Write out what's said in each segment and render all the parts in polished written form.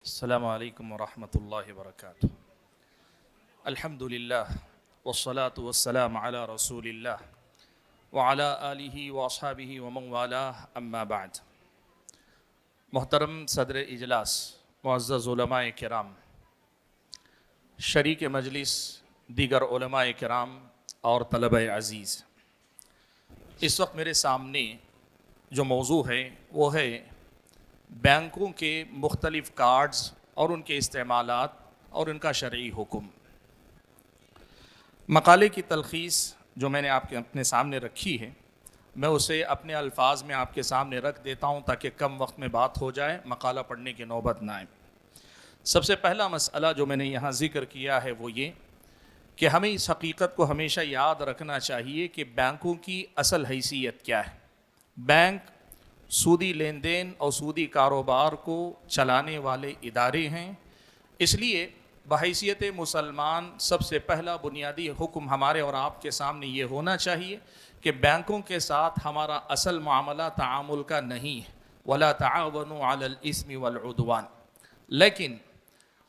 السلام علیکم ورحمۃ اللہ وبرکاتہ۔ الحمد للہ والصلاة والسلام علی رسول اللہ وعلی آلہ واصحابہ ومن والاه اما بعد۔ محترم صدر اجلاس، معزز علماء کرام، شریک مجلس، دیگر علماء کرام اور طلبہ عزیز، اس وقت میرے سامنے جو موضوع ہے وہ ہے بینکوں کے مختلف کارڈز اور ان کے استعمالات اور ان کا شرعی حکم۔ مقالے کی تلخیص جو میں نے اپنے سامنے رکھی ہے، میں اسے اپنے الفاظ میں آپ کے سامنے رکھ دیتا ہوں تاکہ کم وقت میں بات ہو جائے، مقالہ پڑھنے کی نوبت نہ آئے۔ سب سے پہلا مسئلہ جو میں نے یہاں ذکر کیا ہے وہ یہ کہ ہمیں اس حقیقت کو ہمیشہ یاد رکھنا چاہیے کہ بینکوں کی اصل حیثیت کیا ہے۔ بینک سودی لین دین اور سودی کاروبار کو چلانے والے ادارے ہیں، اس لیے بحیثیت مسلمان سب سے پہلا بنیادی حکم ہمارے اور آپ کے سامنے یہ ہونا چاہیے کہ بینکوں کے ساتھ ہمارا اصل معاملہ تعامل کا نہیں ہے، وَلَا تَعَاوَنُوا عَلَى الْإِثْمِ وَالْعُدْوَانِ، لیکن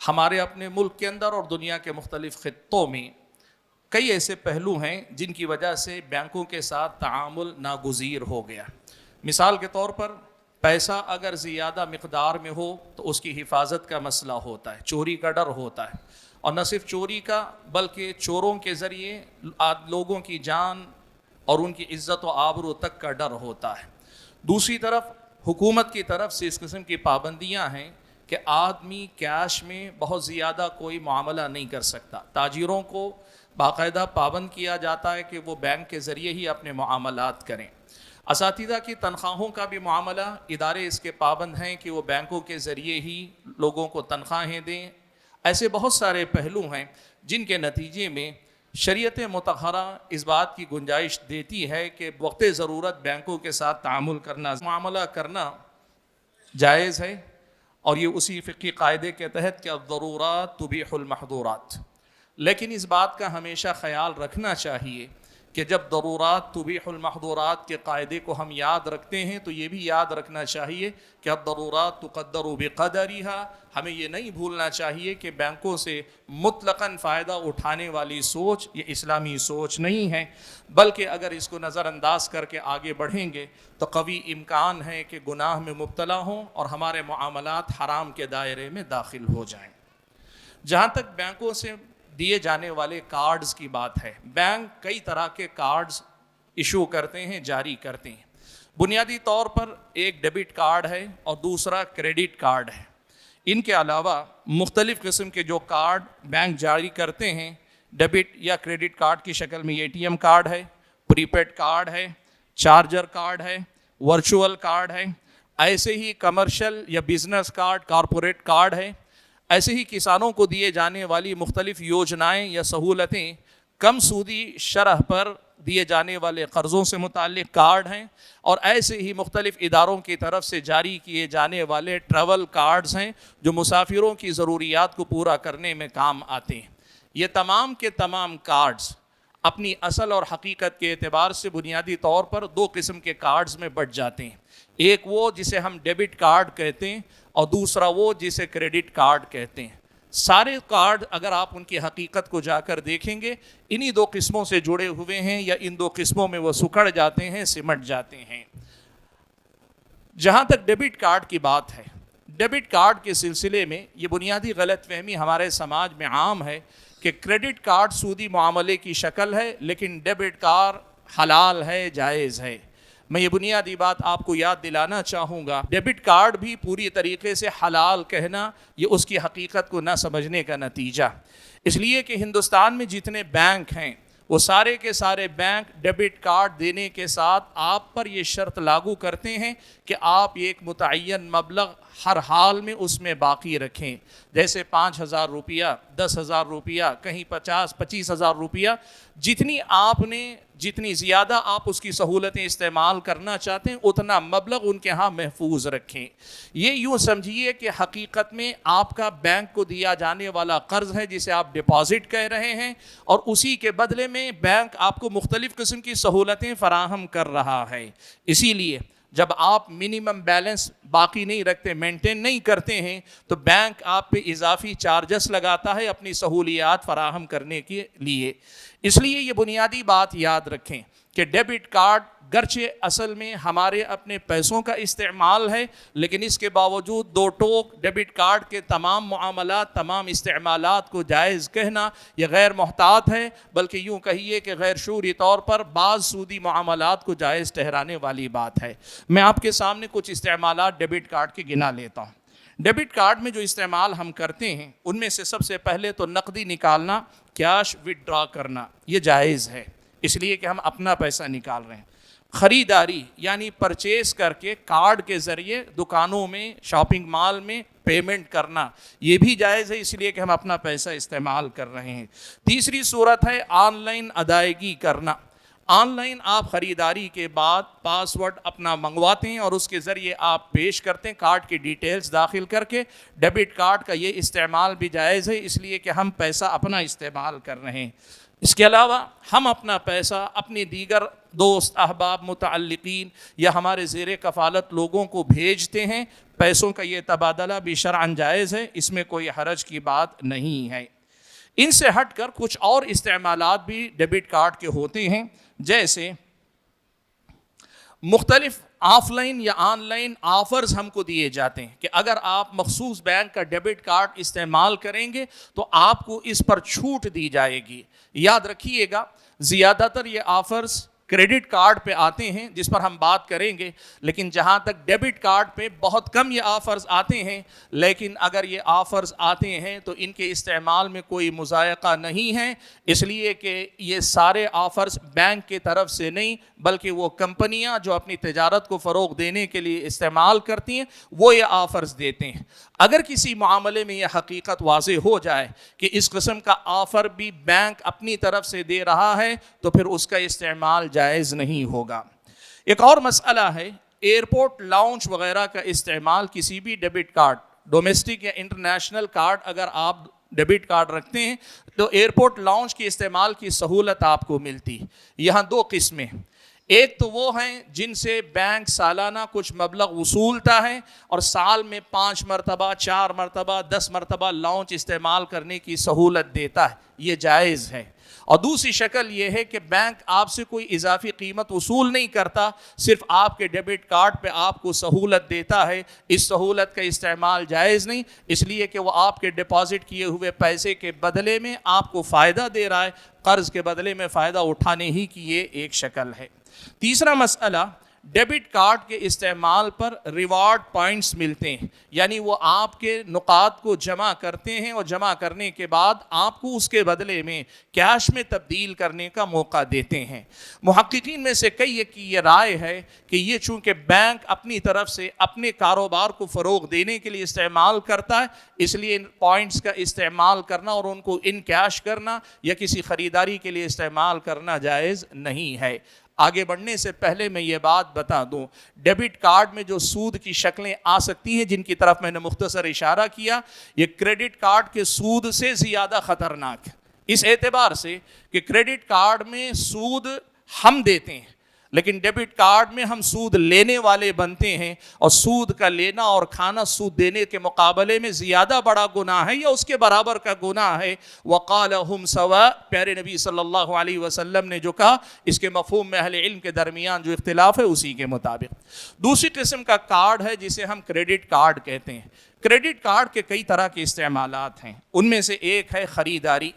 ہمارے اپنے ملک کے اندر اور دنیا کے مختلف خطوں میں کئی ایسے پہلو ہیں جن کی وجہ سے بینکوں کے ساتھ تعامل ناگزیر ہو گیا۔ مثال کے طور پر پیسہ اگر زیادہ مقدار میں ہو تو اس کی حفاظت کا مسئلہ ہوتا ہے، چوری کا ڈر ہوتا ہے، اور نہ صرف چوری کا بلکہ چوروں کے ذریعے لوگوں کی جان اور ان کی عزت و آبرو تک کا ڈر ہوتا ہے۔ دوسری طرف حکومت کی طرف سے اس قسم کی پابندیاں ہیں کہ آدمی کیش میں بہت زیادہ کوئی معاملہ نہیں کر سکتا۔ تاجروں کو باقاعدہ پابند کیا جاتا ہے کہ وہ بینک کے ذریعے ہی اپنے معاملات کریں۔ اساتذہ کی تنخواہوں کا بھی معاملہ ادارے اس کے پابند ہیں کہ وہ بینکوں کے ذریعے ہی لوگوں کو تنخواہیں دیں۔ ایسے بہت سارے پہلو ہیں جن کے نتیجے میں شریعت مطہرہ اس بات کی گنجائش دیتی ہے کہ وقت ضرورت بینکوں کے ساتھ تعامل کرنا، معاملہ کرنا جائز ہے، اور یہ اسی فقہی قاعدے کے تحت کہ الضرورات تبیح المحظورات۔ لیکن اس بات کا ہمیشہ خیال رکھنا چاہیے کہ جب ضرورات تبیح المحظورات کے قاعدے کو ہم یاد رکھتے ہیں تو یہ بھی یاد رکھنا چاہیے کہ الضرورات تقدر بقدرها، ہمیں یہ نہیں بھولنا چاہیے کہ بینکوں سے مطلقاً فائدہ اٹھانے والی سوچ یہ اسلامی سوچ نہیں ہے، بلکہ اگر اس کو نظر انداز کر کے آگے بڑھیں گے تو قوی امکان ہے کہ گناہ میں مبتلا ہوں اور ہمارے معاملات حرام کے دائرے میں داخل ہو جائیں۔ جہاں تک بینکوں سے دیے جانے والے کارڈز کی بات ہے، بینک کئی طرح کے کارڈز ایشو کرتے ہیں، جاری کرتے ہیں۔ بنیادی طور پر ایک ڈیبٹ کارڈ ہے اور دوسرا کریڈٹ کارڈ ہے۔ ان کے علاوہ مختلف قسم کے جو کارڈ بینک جاری کرتے ہیں، ڈیبٹ یا کریڈٹ کارڈ کی شکل میں اے ٹی ایم کارڈ ہے، پری پیڈ کارڈ ہے، چارجر کارڈ ہے، ورچوئل کارڈ ہے، ایسے ہی کمرشل یا بزنس کارڈ، کارپوریٹ کارڈ ہے، ایسے ہی کسانوں کو دیے جانے والی مختلف یوجنائیں یا سہولتیں، کم سودی شرح پر دیے جانے والے قرضوں سے متعلق کارڈ ہیں، اور ایسے ہی مختلف اداروں کی طرف سے جاری کیے جانے والے ٹریول کارڈز ہیں جو مسافروں کی ضروریات کو پورا کرنے میں کام آتے ہیں۔ یہ تمام کے تمام کارڈز اپنی اصل اور حقیقت کے اعتبار سے بنیادی طور پر دو قسم کے کارڈز میں بٹ جاتے ہیں، ایک وہ جسے ہم ڈیبٹ کارڈ کہتے ہیں اور دوسرا وہ جسے کریڈٹ کارڈ کہتے ہیں۔ سارے کارڈ اگر آپ ان کی حقیقت کو جا کر دیکھیں گے انہی دو قسموں سے جڑے ہوئے ہیں، یا ان دو قسموں میں وہ سکڑ جاتے ہیں، سمٹ جاتے ہیں۔ جہاں تک ڈیبٹ کارڈ کی بات ہے، ڈیبٹ کارڈ کے سلسلے میں یہ بنیادی غلط فہمی ہمارے سماج میں عام ہے کہ کریڈٹ کارڈ سودی معاملے کی شکل ہے لیکن ڈیبٹ کارڈ حلال ہے، جائز ہے۔ میں یہ بنیادی بات آپ کو یاد دلانا چاہوں گا، ڈیبٹ کارڈ بھی پوری طریقے سے حلال کہنا یہ اس کی حقیقت کو نہ سمجھنے کا نتیجہ، اس لیے کہ ہندوستان میں جتنے بینک ہیں وہ سارے کے سارے بینک ڈیبٹ کارڈ دینے کے ساتھ آپ پر یہ شرط لاگو کرتے ہیں کہ آپ ایک متعین مبلغ ہر حال میں اس میں باقی رکھیں، جیسے 5,000 روپیہ، 10,000 روپیہ، کہیں 25,000 روپیہ، جتنی زیادہ آپ اس کی سہولتیں استعمال کرنا چاہتے ہیں اتنا مبلغ ان کے ہاں محفوظ رکھیں۔ یہ یوں سمجھیے کہ حقیقت میں آپ کا بینک کو دیا جانے والا قرض ہے جسے آپ ڈپازٹ کہہ رہے ہیں، اور اسی کے بدلے میں بینک آپ کو مختلف قسم کی سہولتیں فراہم کر رہا ہے۔ اسی لیے جب آپ منیمم بیلنس باقی نہیں رکھتے، مینٹین نہیں کرتے ہیں، تو بینک آپ پہ اضافی چارجز لگاتا ہے اپنی سہولیات فراہم کرنے کے لیے۔ اس لیے یہ بنیادی بات یاد رکھیں کہ ڈیبٹ کارڈ گرچہ اصل میں ہمارے اپنے پیسوں کا استعمال ہے، لیکن اس کے باوجود دو ٹوک ڈیبٹ کارڈ کے تمام معاملات، تمام استعمالات کو جائز کہنا یہ غیر محتاط ہے، بلکہ یوں کہیے کہ غیر شعوری طور پر بعض سودی معاملات کو جائز ٹھہرانے والی بات ہے۔ میں آپ کے سامنے کچھ استعمالات ڈیبٹ کارڈ کے گنا لیتا ہوں۔ ڈیبٹ کارڈ میں جو استعمال ہم کرتے ہیں ان میں سے سب سے پہلے تو نقدی نکالنا، کیش وڈرا کرنا، یہ جائز ہے اس لیے کہ ہم اپنا پیسہ نکال رہے ہیں۔ خریداری یعنی پرچیز کر کے کارڈ کے ذریعے دکانوں میں، شاپنگ مال میں پیمنٹ کرنا، یہ بھی جائز ہے اس لیے کہ ہم اپنا پیسہ استعمال کر رہے ہیں۔ تیسری صورت ہے آن لائن ادائیگی کرنا۔ آن لائن آپ خریداری کے بعد پاس ورڈ اپنا منگواتے ہیں اور اس کے ذریعے آپ پیش کرتے ہیں کارڈ کی ڈیٹیلز داخل کر کے۔ ڈیبٹ کارڈ کا یہ استعمال بھی جائز ہے اس لیے کہ ہم پیسہ اپنا استعمال کر رہے ہیں۔ اس کے علاوہ ہم اپنا پیسہ اپنے دیگر دوست، احباب، متعلقین یا ہمارے زیر کفالت لوگوں کو بھیجتے ہیں، پیسوں کا یہ تبادلہ بھی شرعاً جائز ہے، اس میں کوئی حرج کی بات نہیں ہے۔ ان سے ہٹ کر کچھ اور استعمالات بھی ڈیبٹ کارڈ کے ہوتے ہیں، جیسے مختلف آف لائن یا آن لائن آفرز ہم کو دیے جاتے ہیں کہ اگر آپ مخصوص بینک کا ڈیبٹ کارڈ استعمال کریں گے تو آپ کو اس پر چھوٹ دی جائے گی۔ یاد رکھیے گا زیادہ تر یہ آفرز کریڈٹ کارڈ پہ آتے ہیں جس پر ہم بات کریں گے، لیکن جہاں تک ڈیبٹ کارڈ پہ بہت کم یہ آفرز آتے ہیں، لیکن اگر یہ آفرز آتے ہیں تو ان کے استعمال میں کوئی مضائقہ نہیں ہے، اس لیے کہ یہ سارے آفرز بینک کی طرف سے نہیں بلکہ وہ کمپنیاں جو اپنی تجارت کو فروغ دینے کے لیے استعمال کرتی ہیں وہ یہ آفرز دیتے ہیں۔ اگر کسی معاملے میں یہ حقیقت واضح ہو جائے کہ اس قسم کا آفر بھی بینک اپنی طرف سے دے رہا ہے تو پھر اس کا استعمال جائز نہیں ہوگا۔ ایک اور مسئلہ ہے ایئرپورٹ لاؤنج وغیرہ کا استعمال کسی بھی ڈیبٹ کارڈ، ڈومیسٹک یا انٹرنیشنل کارڈ اگر آپ ڈیبٹ کارڈ رکھتے ہیں تو ایئرپورٹ لاؤنج کے استعمال کی سہولت آپ کو ملتی۔ یہاں دو قسمیں، ایک تو وہ ہیں جن سے بینک سالانہ کچھ مبلغ وصولتا ہے اور سال میں 5 مرتبہ، 4 مرتبہ، 10 مرتبہ لاؤنج استعمال کرنے کی سہولت دیتا ہے، یہ جائز ہے۔ اور دوسری شکل یہ ہے کہ بینک آپ سے کوئی اضافی قیمت وصول نہیں کرتا، صرف آپ کے ڈیبٹ کارڈ پہ آپ کو سہولت دیتا ہے، اس سہولت کا استعمال جائز نہیں اس لیے کہ وہ آپ کے ڈپازٹ کیے ہوئے پیسے کے بدلے میں آپ کو فائدہ دے رہا ہے، قرض کے بدلے میں فائدہ اٹھانے ہی کی یہ ایک شکل ہے۔ تیسرا مسئلہ، ڈیبٹ کارڈ کے استعمال پر ریوارڈ پوائنٹس ملتے ہیں، یعنی وہ آپ کے نقاط کو جمع کرتے ہیں اور جمع کرنے کے بعد آپ کو اس کے بدلے میں کیش میں تبدیل کرنے کا موقع دیتے ہیں۔ محققین میں سے کئی کی یہ رائے ہے کہ یہ چونکہ بینک اپنی طرف سے اپنے کاروبار کو فروغ دینے کے لیے استعمال کرتا ہے، اس لیے ان پوائنٹس کا استعمال کرنا اور ان کو ان کیش کرنا یا کسی خریداری کے لیے استعمال کرنا جائز نہیں ہے۔ آگے بڑھنے سے پہلے میں یہ بات بتا دوں، ڈیبٹ کارڈ میں جو سود کی شکلیں آ سکتی ہیں جن کی طرف میں نے مختصر اشارہ کیا، یہ کریڈٹ کارڈ کے سود سے زیادہ خطرناک ہے، اس اعتبار سے کہ کریڈٹ کارڈ میں سود ہم دیتے ہیں لیکن ڈیبٹ کارڈ میں ہم سود لینے والے بنتے ہیں، اور سود کا لینا اور کھانا سود دینے کے مقابلے میں زیادہ بڑا گناہ ہے یا اس کے برابر کا گناہ ہے۔ وَقَالَهُمْ سَوَاءٌ، پیارے نبی صلی اللہ علیہ وسلم نے جو کہا، اس کے مفہوم میں اہل علم کے درمیان جو اختلاف ہے اسی کے مطابق۔ دوسری قسم کا کارڈ ہے جسے ہم کریڈٹ کارڈ کہتے ہیں۔ کریڈٹ کارڈ کے کئی طرح کے استعمالات ہیں، ان میں سے ایک ہے خریداری۔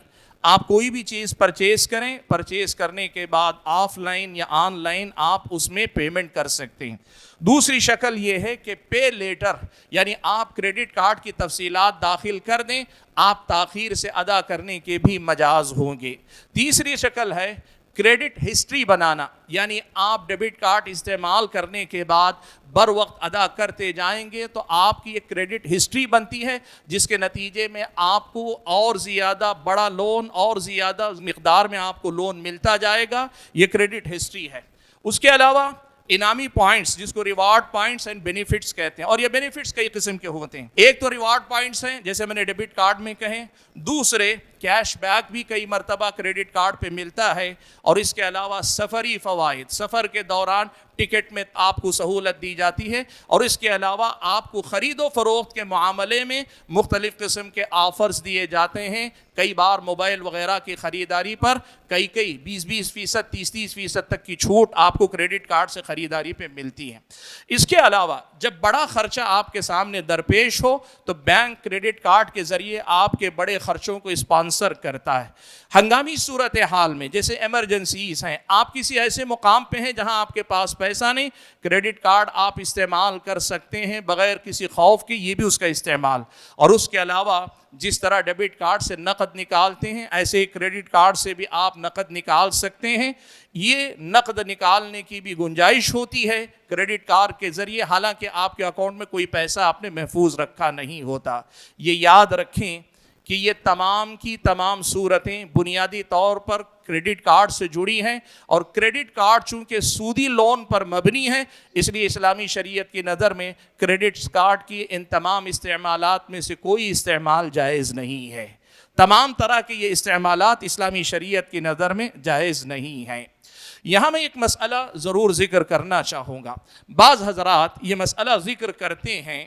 آپ کوئی بھی چیز پرچیز کریں، پرچیز کرنے کے بعد آف لائن یا آن لائن آپ اس میں پیمنٹ کر سکتے ہیں۔ دوسری شکل یہ ہے کہ پے لیٹر، یعنی آپ کریڈٹ کارڈ کی تفصیلات داخل کر دیں، آپ تاخیر سے ادا کرنے کے بھی مجاز ہوں گے۔ تیسری شکل ہے کریڈٹ ہسٹری بنانا، یعنی آپ ڈیبٹ کارڈ استعمال کرنے کے بعد بر وقت ادا کرتے جائیں گے تو آپ کی ایک کریڈٹ ہسٹری بنتی ہے جس کے نتیجے میں آپ کو اور زیادہ بڑا لون اور زیادہ مقدار میں آپ کو لون ملتا جائے گا، یہ کریڈٹ ہسٹری ہے۔ اس کے علاوہ انعامی پوائنٹس جس کو ریوارڈ پوائنٹس اینڈ بینیفٹس کہتے ہیں، اور یہ بینیفٹس کئی قسم کے ہوتے ہیں۔ ایک تو ریوارڈ پوائنٹس ہیں جیسے میں نے ڈیبٹ کارڈ میں کہیں، دوسرے کیش بیک بھی کئی مرتبہ کریڈٹ کارڈ پہ ملتا ہے، اور اس کے علاوہ سفری فوائد، سفر کے دوران ٹکٹ میں آپ کو سہولت دی جاتی ہے، اور اس کے علاوہ آپ کو خرید و فروخت کے معاملے میں مختلف قسم کے آفرز دیے جاتے ہیں۔ کئی بار موبائل وغیرہ کی خریداری پر کئی 20% 30% تک کی چھوٹ آپ کو کریڈٹ کارڈ سے خریداری پہ ملتی ہے۔ اس کے علاوہ جب بڑا خرچہ آپ کے سامنے درپیش ہو تو بینک کریڈٹ کارڈ کے ذریعے آپ کے بڑے خرچوں کو اسپانسر کرتا ہے۔ ہنگامی صورتحال میں جیسے ایمرجنسیز ہیں، آپ کسی ایسے مقام پہ ہیں جہاں آپ کے پاس پیسہ نہیں، کریڈٹ کارڈ آپ استعمال کر سکتے ہیں بغیر کسی خوف کے، یہ بھی اس کا استعمال۔ اور اس کے علاوہ جس طرح ڈیبٹ کارڈ سے نقد نکالتے ہیں، ایسے کریڈٹ کارڈ سے بھی آپ نقد نکال سکتے ہیں۔ یہ نقد نکالنے کی بھی گنجائش ہوتی ہے کریڈٹ کارڈ کے ذریعے، حالانکہ آپ کے اکاؤنٹ میں کوئی پیسہ آپ نے محفوظ رکھا نہیں ہوتا۔ یہ یاد رکھیں کہ یہ تمام کی تمام صورتیں بنیادی طور پر کریڈٹ کارڈ سے جڑی ہیں، اور کریڈٹ کارڈ چونکہ سودی لون پر مبنی ہے، اس لیے اسلامی شریعت کی نظر میں کریڈٹ کارڈ کی ان تمام استعمالات میں سے کوئی استعمال جائز نہیں ہے۔ تمام طرح کے یہ استعمالات اسلامی شریعت کی نظر میں جائز نہیں ہیں۔ یہاں میں ایک مسئلہ ضرور ذکر کرنا چاہوں گا۔ بعض حضرات یہ مسئلہ ذکر کرتے ہیں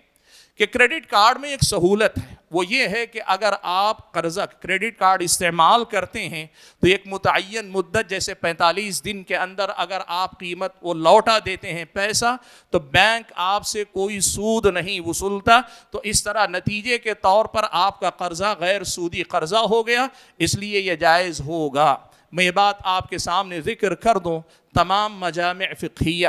کہ کریڈٹ کارڈ میں ایک سہولت ہے، وہ یہ ہے کہ اگر آپ قرضہ کریڈٹ کارڈ استعمال کرتے ہیں تو ایک متعین مدت جیسے 45 دن کے اندر اگر آپ قیمت وہ لوٹا دیتے ہیں پیسہ، تو بینک آپ سے کوئی سود نہیں وصولتا، تو اس طرح نتیجے کے طور پر آپ کا قرضہ غیر سودی قرضہ ہو گیا، اس لیے یہ جائز ہوگا۔ میں یہ بات آپ کے سامنے ذکر کر دوں، تمام مجامع فقہیہ،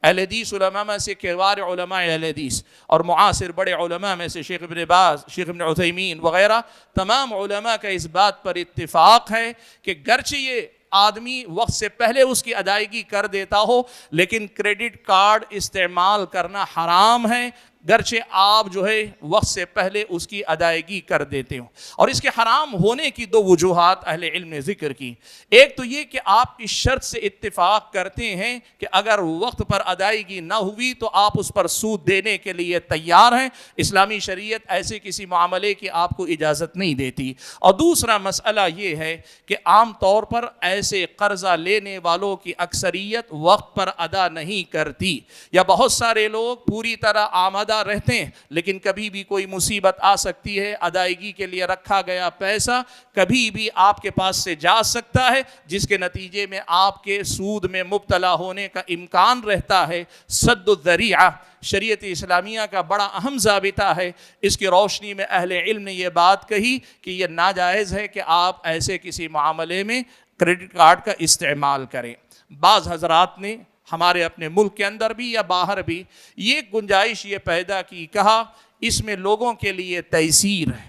اہل حدیث علماء میں سے کبار علماء اہل حدیث اور معاصر بڑے علماء میں سے شیخ ابن باز، شیخ ابن عثیمین وغیرہ، تمام علماء کا اس بات پر اتفاق ہے کہ گرچہ یہ آدمی وقت سے پہلے اس کی ادائیگی کر دیتا ہو، لیکن کریڈٹ کارڈ استعمال کرنا حرام ہے، گرچہ آپ جو ہے وقت سے پہلے اس کی ادائیگی کر دیتے ہوں۔ اور اس کے حرام ہونے کی دو وجوہات اہل علم نے ذکر کی۔ ایک تو یہ کہ آپ اس شرط سے اتفاق کرتے ہیں کہ اگر وقت پر ادائیگی نہ ہوئی تو آپ اس پر سود دینے کے لیے تیار ہیں، اسلامی شریعت ایسے کسی معاملے کی آپ کو اجازت نہیں دیتی۔ اور دوسرا مسئلہ یہ ہے کہ عام طور پر ایسے قرضہ لینے والوں کی اکثریت وقت پر ادا نہیں کرتی، یا بہت سارے لوگ پوری طرح آمادہ رہتے ہیں لیکن کبھی بھی کوئی مصیبت آ سکتی ہے، ادائیگی کے لیے رکھا گیا پیسہ کبھی بھی آپ کے پاس سے جا سکتا ہے، جس کے نتیجے میں آپ کے سود میں مبتلا ہونے کا امکان رہتا ہے۔ سد الذریعہ شریعت اسلامیہ کا بڑا اہم ضابطہ ہے، اس کی روشنی میں اہل علم نے یہ بات کہی کہ یہ ناجائز ہے کہ آپ ایسے کسی معاملے میں کریڈٹ کارڈ کا استعمال کریں۔ بعض حضرات نے ہمارے اپنے ملک کے اندر بھی یا باہر بھی یہ گنجائش یہ پیدا کی، کہا اس میں لوگوں کے لیے تیسیر ہے،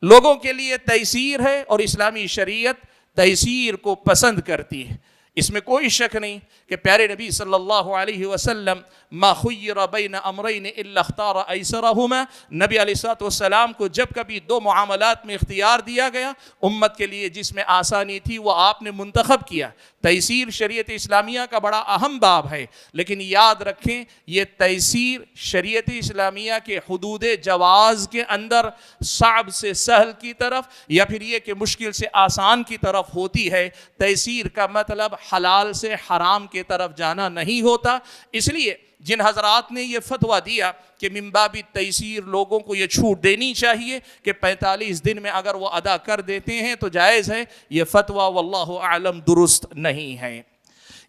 لوگوں کے لیے تیسیر ہے، اور اسلامی شریعت تیسیر کو پسند کرتی ہے۔ اس میں کوئی شک نہیں کہ پیارے نبی صلی اللہ علیہ وسلم ما خیر بین امرین الا اختار ایسرہما، نبی علیہ الصلوۃ والسلام کو جب کبھی دو معاملات میں اختیار دیا گیا امت کے لیے جس میں آسانی تھی وہ آپ نے منتخب کیا۔ تیسیر شریعت اسلامیہ کا بڑا اہم باب ہے، لیکن یاد رکھیں یہ تیسیر شریعت اسلامیہ کے حدود جواز کے اندر صعب سے سہل کی طرف یا پھر یہ کہ مشکل سے آسان کی طرف ہوتی ہے۔ تیسیر کا مطلب حلال سے حرام کی طرف جانا نہیں ہوتا۔ اس لیے جن حضرات نے یہ فتویٰ دیا کہ من باب تیسیر لوگوں کو یہ چھوٹ دینی چاہیے کہ 45 دن میں اگر وہ ادا کر دیتے ہیں تو جائز ہے، یہ فتویٰ واللہ اعلم درست نہیں ہے۔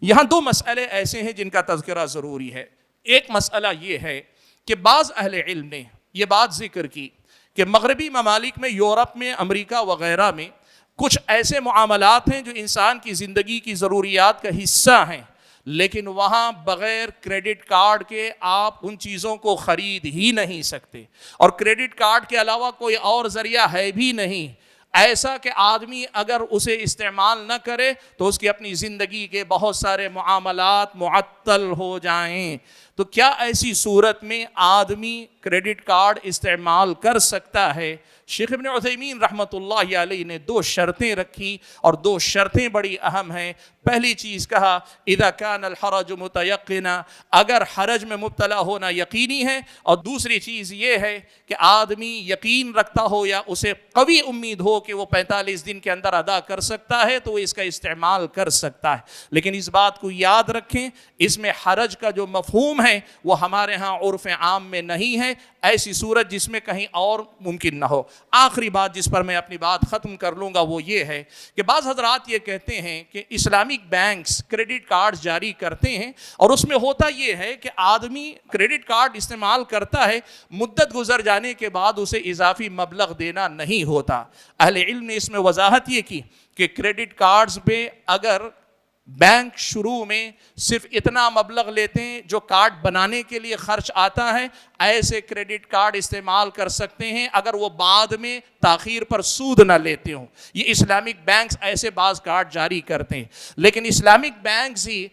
یہاں دو مسئلے ایسے ہیں جن کا تذکرہ ضروری ہے۔ ایک مسئلہ یہ ہے کہ بعض اہل علم نے یہ بات ذکر کی کہ مغربی ممالک میں، یورپ میں، امریکہ وغیرہ میں کچھ ایسے معاملات ہیں جو انسان کی زندگی کی ضروریات کا حصہ ہیں، لیکن وہاں بغیر کریڈٹ کارڈ کے آپ ان چیزوں کو خرید ہی نہیں سکتے، اور کریڈٹ کارڈ کے علاوہ کوئی اور ذریعہ ہے بھی نہیں، ایسا کہ آدمی اگر اسے استعمال نہ کرے تو اس کی اپنی زندگی کے بہت سارے معاملات معطل ہو جائیں۔ تو کیا ایسی صورت میں آدمی کریڈٹ کارڈ استعمال کر سکتا ہے؟ شیخ ابن عثیمین رحمۃ اللہ علیہ نے 2 شرطیں رکھی اور 2 شرطیں بڑی اہم ہیں. پہلی چیز کہا اذا کان الحرج متیقنا، اگر حرج میں مبتلا ہونا یقینی ہے، اور دوسری چیز یہ ہے کہ آدمی یقین رکھتا ہو یا اسے قوی امید ہو کہ وہ 45 دن کے اندر ادا کر سکتا ہے تو وہ اس کا استعمال کر سکتا ہے. لیکن اس بات کو یاد رکھیں، اس میں حرج کا جو مفہوم ہے وہ ہمارے ہاں عرف عام میں نہیں ہے، ایسی صورت جس میں کہیں اور ممکن نہ ہو. آخری بات جس پر میں اپنی بات ختم کر لوں گا وہ یہ ہے کہ بعض حضرات یہ کہتے ہیں کہ اسلامک بینکس کریڈٹ کارڈ جاری کرتے ہیں، اور اس میں ہوتا یہ ہے کہ آدمی کریڈٹ کارڈ استعمال کرتا ہے، مدت گزر جانے کے بعد اسے اضافی مبلغ دینا نہیں ہوتا. اہل علم نے اس میں وضاحت یہ کی کہ کریڈٹ کارڈز پہ اگر بینک شروع میں صرف اتنا مبلغ لیتے ہیں جو کارڈ بنانے کے لیے خرچ آتا ہے، ایسے کریڈٹ کارڈ استعمال کر سکتے ہیں اگر وہ بعد میں تاخیر پر سود نہ لیتے ہوں. یہ اسلامک بینکس ایسے بعض کارڈ جاری کرتے ہیں، لیکن اسلامک بینکس ہی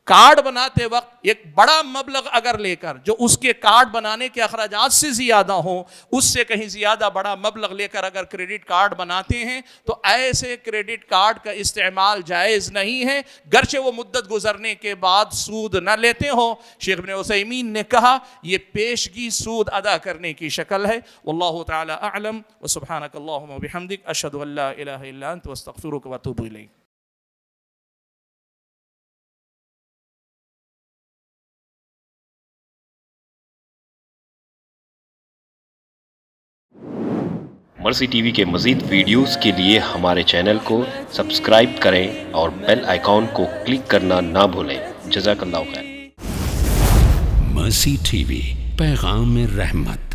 کارڈ بناتے وقت ایک بڑا مبلغ اگر لے کر جو اس کے کارڈ بنانے کے اخراجات سے زیادہ ہوں، اس سے کہیں زیادہ بڑا مبلغ لے کر اگر کریڈٹ کارڈ بناتے ہیں تو ایسے کریڈٹ کارڈ کا استعمال جائز نہیں ہے، گرچہ وہ مدت گزرنے کے بعد سود نہ لیتے ہوں. شیخ ابن عثیمین نے کہا یہ پیشگی سود ادا کرنے کی شکل ہے. واللہ تعالی اعلم، وسبحانک اللہم وبحمدک، اشہد ان لا الہ الا انت، واستغفرک واتوب الیک. مرسی ٹی وی کے مزید ویڈیوز کے لیے ہمارے چینل کو سبسکرائب کریں اور بیل آئیکن کو کلک کرنا نہ بھولیں. جزاک اللہ خیر. مرسی ٹی وی، پیغام رحمت.